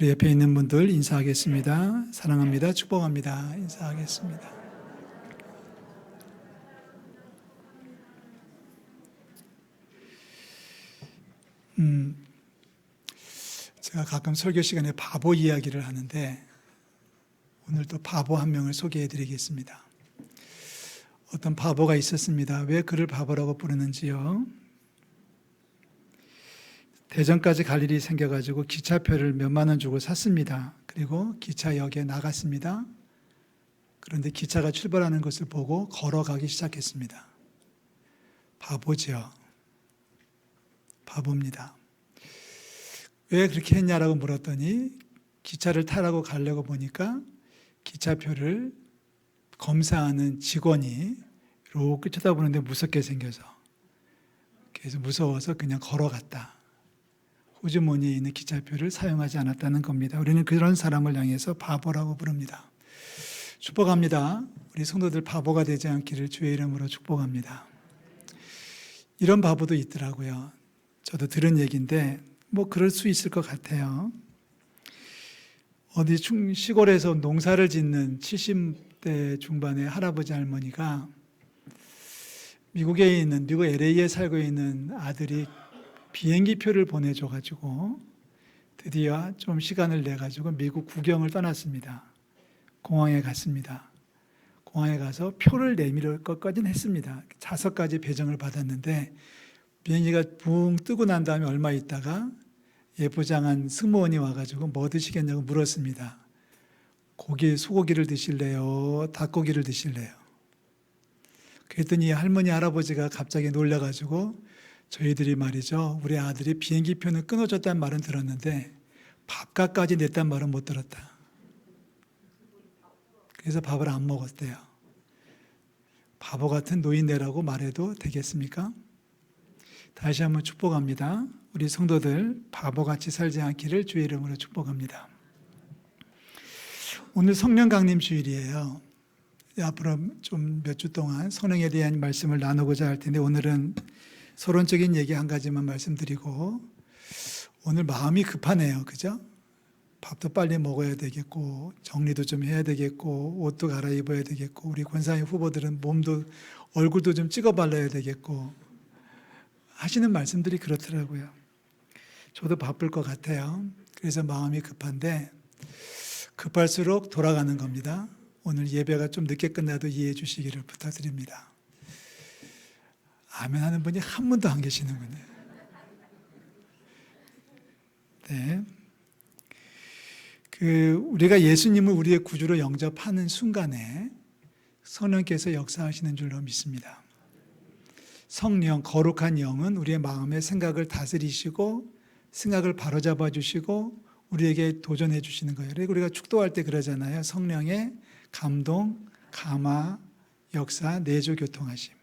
우리 옆에 있는 분들 인사하겠습니다. 사랑합니다. 축복합니다. 인사하겠습니다. 제가 가끔 설교 시간에 바보 이야기를 하는데 오늘 또 바보 한 명을 소개해 드리겠습니다. 어떤 바보가 있었습니다. 왜 그를 바보라고 부르는지요? 대전까지 갈 일이 생겨가지고 기차표를 몇만 원 주고 샀습니다. 그리고 기차역에 나갔습니다. 그런데 기차가 출발하는 것을 보고 걸어가기 시작했습니다. 바보죠. 바보입니다. 왜 그렇게 했냐라고 물었더니 기차를 타라고 가려고 보니까 기차표를 검사하는 직원이 이렇게 쳐다보는데 무섭게 생겨서 그래서 무서워서 그냥 걸어갔다. 호주머니에 있는 기차표를 사용하지 않았다는 겁니다. 우리는 그런 사람을 향해서 바보라고 부릅니다. 축복합니다. 우리 성도들 바보가 되지 않기를 주의 이름으로 축복합니다. 이런 바보도 있더라고요. 저도 들은 얘기인데 뭐 그럴 수 있을 것 같아요. 어디 시골에서 농사를 짓는 70대 중반의 할아버지 할머니가 미국 LA에 살고 있는 아들이 비행기표를 보내줘가지고 드디어 좀 시간을 내가지고 미국 구경을 떠났습니다. 공항에 갔습니다. 공항에 가서 표를 내밀을 것까지는 했습니다. 5가지 배정을 받았는데 비행기가 붕 뜨고 난 다음에 얼마 있다가 예쁘장한 승무원이 와가지고 뭐 드시겠냐고 물었습니다. 소고기를 드실래요? 닭고기를 드실래요? 그랬더니 할머니 할아버지가 갑자기 놀라가지고 저희들이 말이죠, 우리 아들이 비행기표는 끊어졌다는 말은 들었는데 밥값까지 냈단 말은 못 들었다. 그래서 밥을 안 먹었대요. 바보 같은 노인네라고 말해도 되겠습니까? 다시 한번 축복합니다. 우리 성도들 바보같이 살지 않기를 주의 이름으로 축복합니다. 오늘 성령 강림 주일이에요. 앞으로 좀 몇 주 동안 성령에 대한 말씀을 나누고자 할 텐데 오늘은 서론적인 얘기 한 가지만 말씀드리고 오늘 마음이 급하네요. 그죠? 밥도 빨리 먹어야 되겠고 정리도 좀 해야 되겠고 옷도 갈아입어야 되겠고 우리 권사님 후보들은 얼굴도 좀 찍어 발라야 되겠고 하시는 말씀들이 그렇더라고요. 저도 바쁠 것 같아요. 그래서 마음이 급한데 급할수록 돌아가는 겁니다. 오늘 예배가 좀 늦게 끝나도 이해해 주시기를 부탁드립니다. 아멘 하는 분이 한 분도 안 계시는군요. 네. 우리가 예수님을 우리의 구주로 영접하는 순간에 성령께서 역사하시는 줄로 믿습니다. 성령, 거룩한 영은 우리의 마음의 생각을 다스리시고 생각을 바로잡아 주시고 우리에게 도전해 주시는 거예요. 그리고 우리가 축도할 때 그러잖아요. 성령의 감동, 감화, 역사, 내주, 교통하심.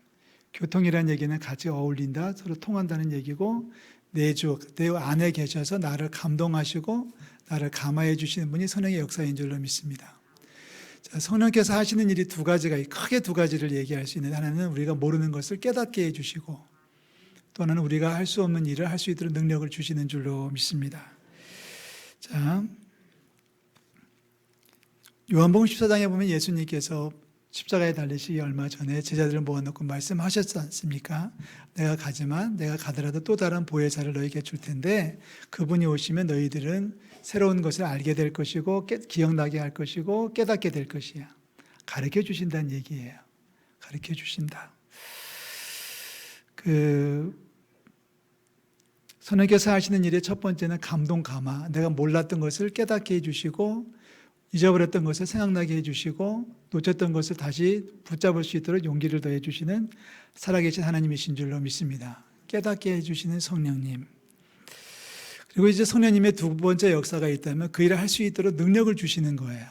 교통이라는 얘기는 같이 어울린다, 서로 통한다는 얘기고 내주, 내 안에 계셔서 나를 감동하시고 나를 감화해 주시는 분이 성령의 역사인 줄로 믿습니다. 자, 성령께서 하시는 일이 크게 두 가지를 얘기할 수 있는데 하나는 우리가 모르는 것을 깨닫게 해주시고 또 하나는 우리가 할 수 없는 일을 할 수 있도록 능력을 주시는 줄로 믿습니다. 자, 요한복음 14장에 보면 예수님께서 십자가에 달리시기 얼마 전에 제자들을 모아놓고 말씀하셨지 않습니까? 내가 가지만 내가 가더라도 또 다른 보혜사를 너희에게 줄 텐데 그분이 오시면 너희들은 새로운 것을 알게 될 것이고 기억나게 할 것이고 깨닫게 될 것이야. 가르쳐 주신다는 얘기예요. 가르쳐 주신다. 성령께서 하시는 일의 첫 번째는 감동 감화. 내가 몰랐던 것을 깨닫게 해주시고 잊어버렸던 것을 생각나게 해주시고 놓쳤던 것을 다시 붙잡을 수 있도록 용기를 더해 주시는 살아계신 하나님이신 줄로 믿습니다. 깨닫게 해주시는 성령님. 그리고 이제 성령님의 두 번째 역사가 있다면 그 일을 할 수 있도록 능력을 주시는 거예요.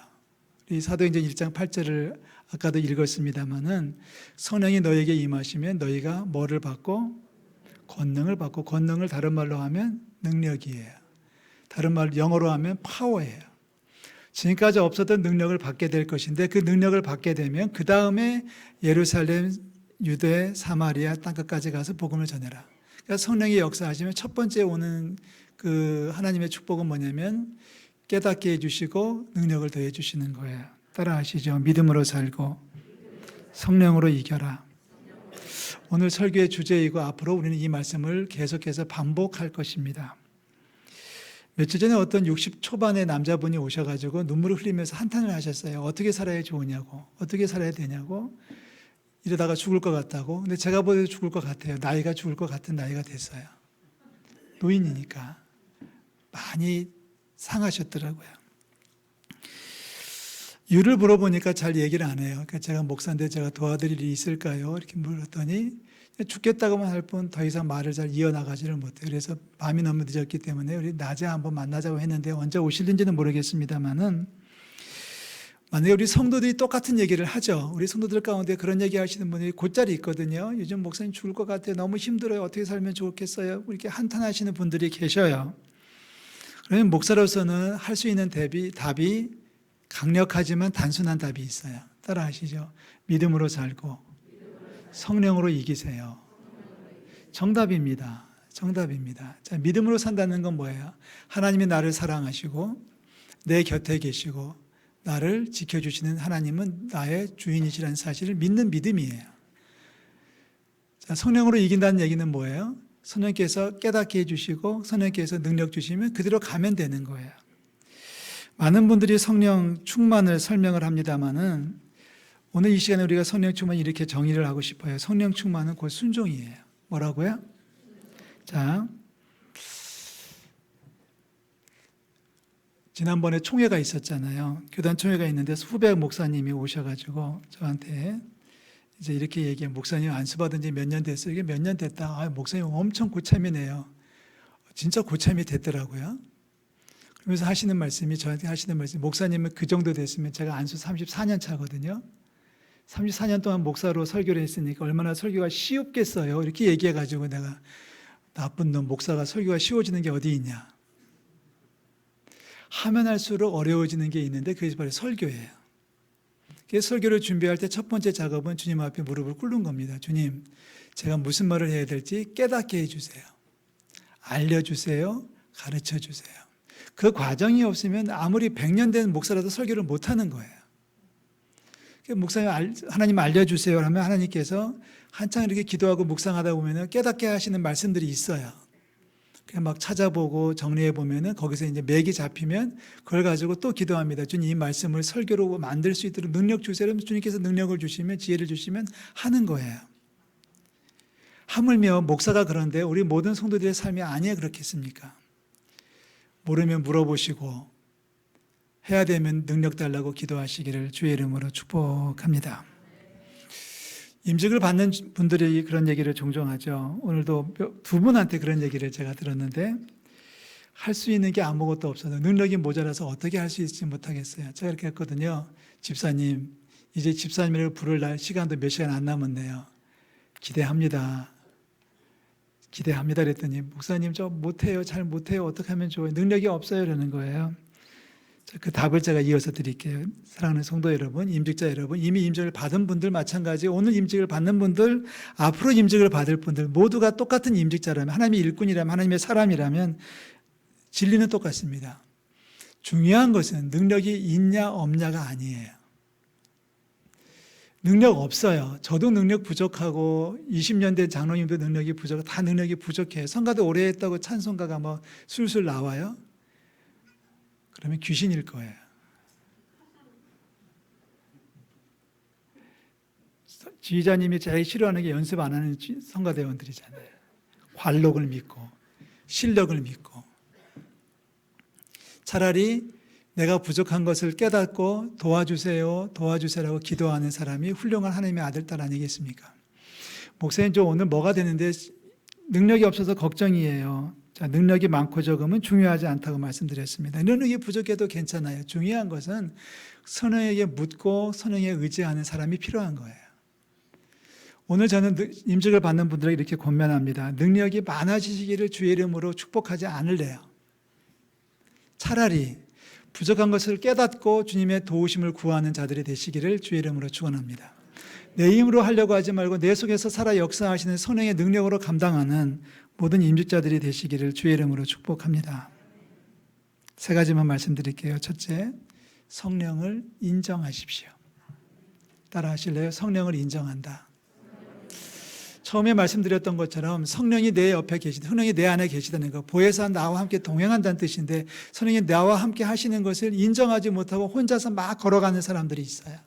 이 사도행전 1장 8절을 아까도 읽었습니다마는 성령이 너에게 임하시면 너희가 뭐를 받고 권능을 받고 권능을 다른 말로 하면 능력이에요. 다른 말로 영어로 하면 파워예요. 지금까지 없었던 능력을 받게 될 것인데 그 능력을 받게 되면 그 다음에 예루살렘, 유대, 사마리아 땅끝까지 가서 복음을 전해라. 그러니까 성령이 역사하시면 첫 번째 오는 그 하나님의 축복은 뭐냐면 깨닫게 해주시고 능력을 더해 주시는 거예요. 따라하시죠. 믿음으로 살고 성령으로 이겨라. 오늘 설교의 주제이고 앞으로 우리는 이 말씀을 계속해서 반복할 것입니다. 며칠 전에 어떤 60 초반의 남자분이 오셔가지고 눈물을 흘리면서 한탄을 하셨어요. 어떻게 살아야 좋으냐고, 어떻게 살아야 되냐고, 이러다가 죽을 것 같다고. 근데 제가 보기에도 죽을 것 같아요. 나이가 죽을 것 같은 나이가 됐어요. 노인이니까 많이 상하셨더라고요. 이유를 물어보니까 잘 얘기를 안 해요. 그러니까 제가 목사인데 제가 도와드릴 일이 있을까요? 이렇게 물었더니 죽겠다고만 할 뿐 더 이상 말을 잘 이어나가지를 못해요. 그래서 밤이 너무 늦었기 때문에 우리 낮에 한번 만나자고 했는데 언제 오실는지는 모르겠습니다만은, 만약에 우리 성도들이 똑같은 얘기를 하죠. 우리 성도들 가운데 그런 얘기 하시는 분이 곧자리 있거든요. 요즘 목사님 죽을 것 같아요. 너무 힘들어요. 어떻게 살면 좋겠어요? 이렇게 한탄하시는 분들이 계셔요. 그러면 목사로서는 할 수 있는 답이 강력하지만 단순한 답이 있어요. 따라하시죠. 믿음으로 살고 성령으로 이기세요. 정답입니다. 정답입니다. 자, 믿음으로 산다는 건 뭐예요? 하나님이 나를 사랑하시고 내 곁에 계시고 나를 지켜주시는 하나님은 나의 주인이시라는 사실을 믿는 믿음이에요. 자, 성령으로 이긴다는 얘기는 뭐예요? 성령께서 깨닫게 해주시고 성령께서 능력 주시면 그대로 가면 되는 거예요. 많은 분들이 성령 충만을 설명을 합니다마는 오늘 이 시간에 우리가 성령 충만 이렇게 정의를 하고 싶어요. 성령 충만은 곧 순종이에요. 뭐라고요? 자, 지난번에 총회가 있었잖아요. 교단 총회가 있는데 후배 목사님이 오셔가지고 저한테 이제 이렇게 얘기해요. 목사님 안수받은 지 몇 년 됐어요. 이게 몇 년 됐다. 아, 목사님 엄청 고참이네요. 진짜 고참이 됐더라고요. 그러면서 하시는 말씀이 저한테 하시는 말씀이, 목사님은 그 정도 됐으면 제가 안수 34년 차거든요. 34년 동안 목사로 설교를 했으니까 얼마나 설교가 쉬웠겠어요. 이렇게 얘기해가지고 내가, 나쁜 놈, 목사가 설교가 쉬워지는 게 어디 있냐. 하면 할수록 어려워지는 게 있는데 그게 바로 설교예요. 그래서 설교를 준비할 때 첫 번째 작업은 주님 앞에 무릎을 꿇는 겁니다. 주님, 제가 무슨 말을 해야 될지 깨닫게 해주세요. 알려주세요. 가르쳐주세요. 그 과정이 없으면 아무리 100년 된 목사라도 설교를 못하는 거예요. 목사님, 하나님 알려주세요 하면 하나님께서 한창 이렇게 기도하고 묵상하다 보면 깨닫게 하시는 말씀들이 있어요. 그냥 막 찾아보고 정리해 보면은 거기서 이제 맥이 잡히면 그걸 가지고 또 기도합니다. 주님, 이 말씀을 설교로 만들 수 있도록 능력 주세요. 주님께서 능력을 주시면, 지혜를 주시면 하는 거예요. 하물며 목사가 그런데 우리 모든 성도들의 삶이 아니에요. 그렇겠습니까? 모르면 물어보시고 해야 되면 능력 달라고 기도하시기를 주의 이름으로 축복합니다. 임직을 받는 분들이 그런 얘기를 종종 하죠. 오늘도 두 분한테 그런 얘기를 제가 들었는데, 할 수 있는 게 아무것도 없어서 능력이 모자라서 어떻게 할 수 있을지 못하겠어요. 제가 이렇게 했거든요. 집사님, 이제 집사님을 부를 날 시간도 몇 시간 안 남았네요. 기대합니다. 기대합니다 그랬더니, 목사님 저 못해요. 잘 못해요. 어떻게 하면 좋아요. 능력이 없어요. 이러는 거예요. 그 답을 제가 이어서 드릴게요. 사랑하는 성도 여러분, 임직자 여러분, 이미 임직을 받은 분들 마찬가지, 오늘 임직을 받는 분들, 앞으로 임직을 받을 분들 모두가 똑같은 임직자라면, 하나님의 일꾼이라면, 하나님의 사람이라면 진리는 똑같습니다. 중요한 것은 능력이 있냐 없냐가 아니에요. 능력 없어요. 저도 능력 부족하고 20년 된 장로님도 능력이 부족하고 다 능력이 부족해요. 성가도 오래 했다고 찬송가가 뭐 술술 나와요? 그러면 귀신일 거예요. 지휘자님이 제일 싫어하는 게 연습 안 하는 성가대원들이잖아요. 관록을 믿고 실력을 믿고. 차라리 내가 부족한 것을 깨닫고 도와주세요, 도와주세요라고 기도하는 사람이 훌륭한 하나님의 아들, 딸 아니겠습니까? 목사님, 저 오늘 뭐가 되는데 능력이 없어서 걱정이에요. 자, 능력이 많고 적으면 중요하지 않다고 말씀드렸습니다. 능력이 부족해도 괜찮아요. 중요한 것은 성령에게 묻고 성령에 의지하는 사람이 필요한 거예요. 오늘 저는 임직을 받는 분들에게 이렇게 권면합니다. 능력이 많아지시기를 주의 이름으로 축복하지 않을래요. 차라리 부족한 것을 깨닫고 주님의 도우심을 구하는 자들이 되시기를 주의 이름으로 축원합니다. 내 힘으로 하려고 하지 말고 내 속에서 살아 역사하시는 성령의 능력으로 감당하는 모든 임직자들이 되시기를 주의 이름으로 축복합니다. 세 가지만 말씀드릴게요. 첫째, 성령을 인정하십시오. 따라 하실래요? 성령을 인정한다. 처음에 말씀드렸던 것처럼 성령이 내 옆에 계시다, 성령이 내 안에 계시다는 것, 보혜사 나와 함께 동행한다는 뜻인데, 성령이 나와 함께 하시는 것을 인정하지 못하고 혼자서 막 걸어가는 사람들이 있어요.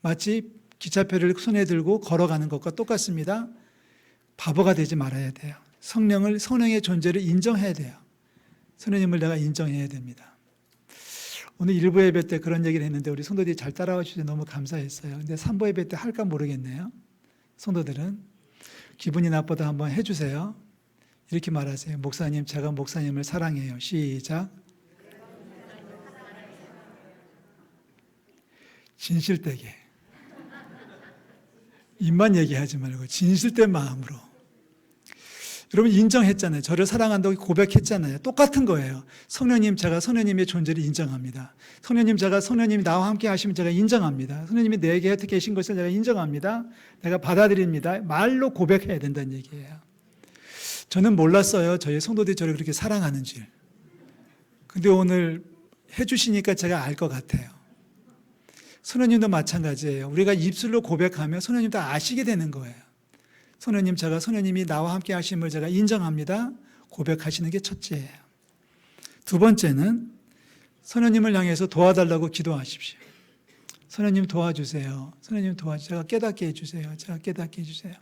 마치 기차표를 손에 들고 걸어가는 것과 똑같습니다. 바보가 되지 말아야 돼요. 성령의 존재를 인정해야 돼요. 성령님을 내가 인정해야 됩니다. 오늘 1부 예배 때 그런 얘기를 했는데 우리 성도들이 잘 따라와 주셔서 너무 감사했어요. 근데 3부 예배 때 할까 모르겠네요. 성도들은 기분이 나쁘다 한번 해주세요. 이렇게 말하세요. 목사님, 제가 목사님을 사랑해요. 시작. 진실되게. 입만 얘기하지 말고 진실된 마음으로. 여러분 인정했잖아요. 저를 사랑한다고 고백했잖아요. 똑같은 거예요. 성령님, 제가 성령님의 존재를 인정합니다. 성령님, 제가 성령님이 나와 함께 하시면 제가 인정합니다. 성령님이 내게 곁에 계신 것을 제가 인정합니다. 내가 받아들입니다. 말로 고백해야 된다는 얘기예요. 저는 몰랐어요. 저희 성도들이 저를 그렇게 사랑하는 줄. 근데 오늘 해주시니까 제가 알 것 같아요. 성령님도 마찬가지예요. 우리가 입술로 고백하면 성령님도 아시게 되는 거예요. 성령님, 제가 성령님이 나와 함께 하심을 제가 인정합니다. 고백하시는 게 첫째예요. 두 번째는 성령님을 향해서 도와달라고 기도하십시오. 성령님 도와주세요. 성령님 도와주세요. 제가 깨닫게 해주세요. 제가 깨닫게 해주세요.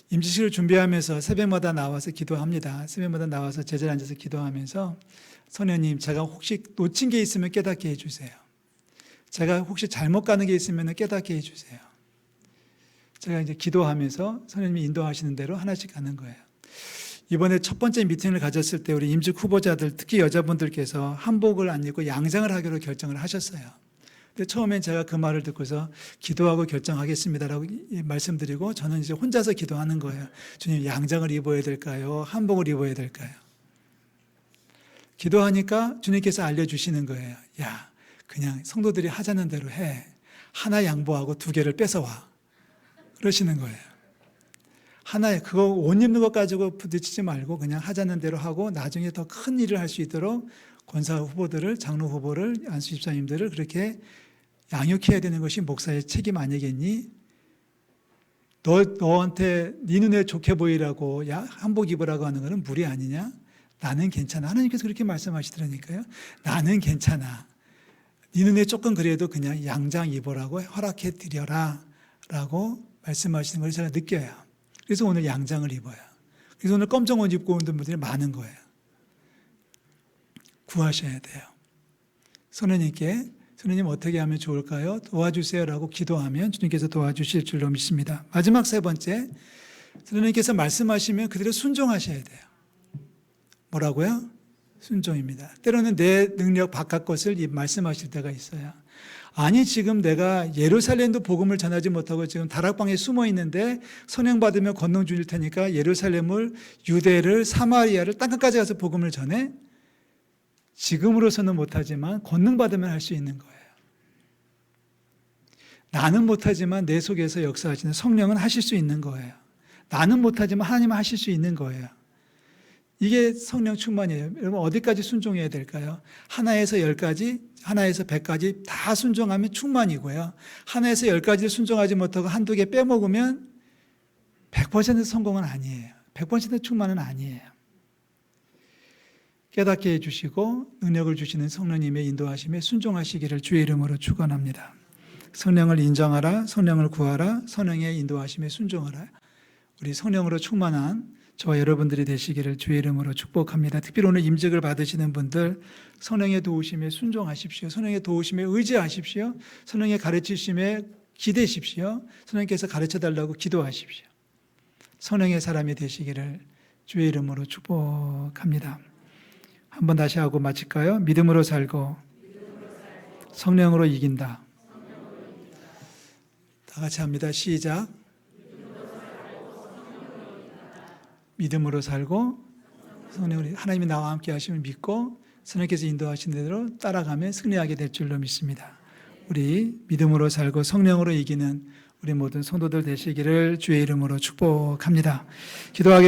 임지식을 준비하면서 새벽마다 나와서 기도합니다. 새벽마다 나와서 제자리에 앉아서 기도하면서 성령님, 제가 혹시 놓친 게 있으면 깨닫게 해주세요. 제가 혹시 잘못 가는 게 있으면 깨닫게 해주세요. 제가 이제 기도하면서 성령님이 인도하시는 대로 하나씩 가는 거예요. 이번에 첫 번째 미팅을 가졌을 때 우리 임직 후보자들, 특히 여자분들께서 한복을 안 입고 양장을 하기로 결정을 하셨어요. 근데 처음엔 제가 그 말을 듣고서 기도하고 결정하겠습니다라고 말씀드리고 저는 이제 혼자서 기도하는 거예요. 주님, 양장을 입어야 될까요? 한복을 입어야 될까요? 기도하니까 주님께서 알려주시는 거예요. 야, 그냥 성도들이 하자는 대로 해. 하나 양보하고 2개를 뺏어와. 그러시는 거예요. 하나에 그거 옷 입는 것 가지고 부딪히지 말고 그냥 하자는 대로 하고 나중에 더 큰 일을 할 수 있도록 권사 후보들을, 장로 후보를, 안수 집사님들을 그렇게 양육해야 되는 것이 목사의 책임 아니겠니? 너한테 네 눈에 좋게 보이라고 한복 입으라고 하는 것은 무리 아니냐? 나는 괜찮아. 하나님께서 그렇게 말씀하시더라니까요. 나는 괜찮아. 네 눈에 조금 그래도 그냥 양장 입으라고 허락해 드려라 라고 말씀하시는 걸 제가 느껴요. 그래서 오늘 양장을 입어요. 그래서 오늘 검정 옷 입고 온 분들이 많은 거예요. 구하셔야 돼요. 성령님께 성령님 어떻게 하면 좋을까요? 도와주세요 라고 기도하면 주님께서 도와주실 줄로 믿습니다. 마지막 세 번째, 성령님께서 말씀하시면 그대로 순종하셔야 돼요. 뭐라고요? 순종입니다. 때로는 내 능력 바깥 것을 말씀하실 때가 있어요. 아니 지금 내가 예루살렘도 복음을 전하지 못하고 지금 다락방에 숨어 있는데 선행 받으면 권능 주실 테니까 예루살렘을, 유대를, 사마리아를 땅끝까지 가서 복음을 전해? 지금으로서는 못하지만 권능 받으면 할 수 있는 거예요. 나는 못하지만 내 속에서 역사하시는 성령은 하실 수 있는 거예요. 나는 못하지만 하나님은 하실 수 있는 거예요. 이게 성령 충만이에요. 여러분 어디까지 순종해야 될까요? 하나에서 10가지, 하나에서 100가지 다 순종하면 충만이고요. 하나에서 10가지를 순종하지 못하고 한두 개 빼먹으면 100% 성공은 아니에요. 100% 충만은 아니에요. 깨닫게 해주시고 능력을 주시는 성령님의 인도하심에 순종하시기를 주의 이름으로 축원합니다. 성령을 인정하라, 성령을 구하라, 성령의 인도하심에 순종하라. 우리 성령으로 충만한 저와 여러분들이 되시기를 주의 이름으로 축복합니다. 특별히 오늘 임직을 받으시는 분들 성령의 도우심에 순종하십시오. 성령의 도우심에 의지하십시오. 성령의 가르치심에 기대십시오. 성령께서 가르쳐달라고 기도하십시오. 성령의 사람이 되시기를 주의 이름으로 축복합니다. 한번 다시 하고 마칠까요? 믿음으로 살고 성령으로 이긴다. 다 같이 합니다. 시작. 믿음으로 살고 성령으로, 하나님이 나와 함께 하심을 믿고 성령께서 인도하신 대로 따라가면 승리하게 될 줄로 믿습니다. 우리 믿음으로 살고 성령으로 이기는 우리 모든 성도들 되시기를 주의 이름으로 축복합니다. 기도하겠습니다.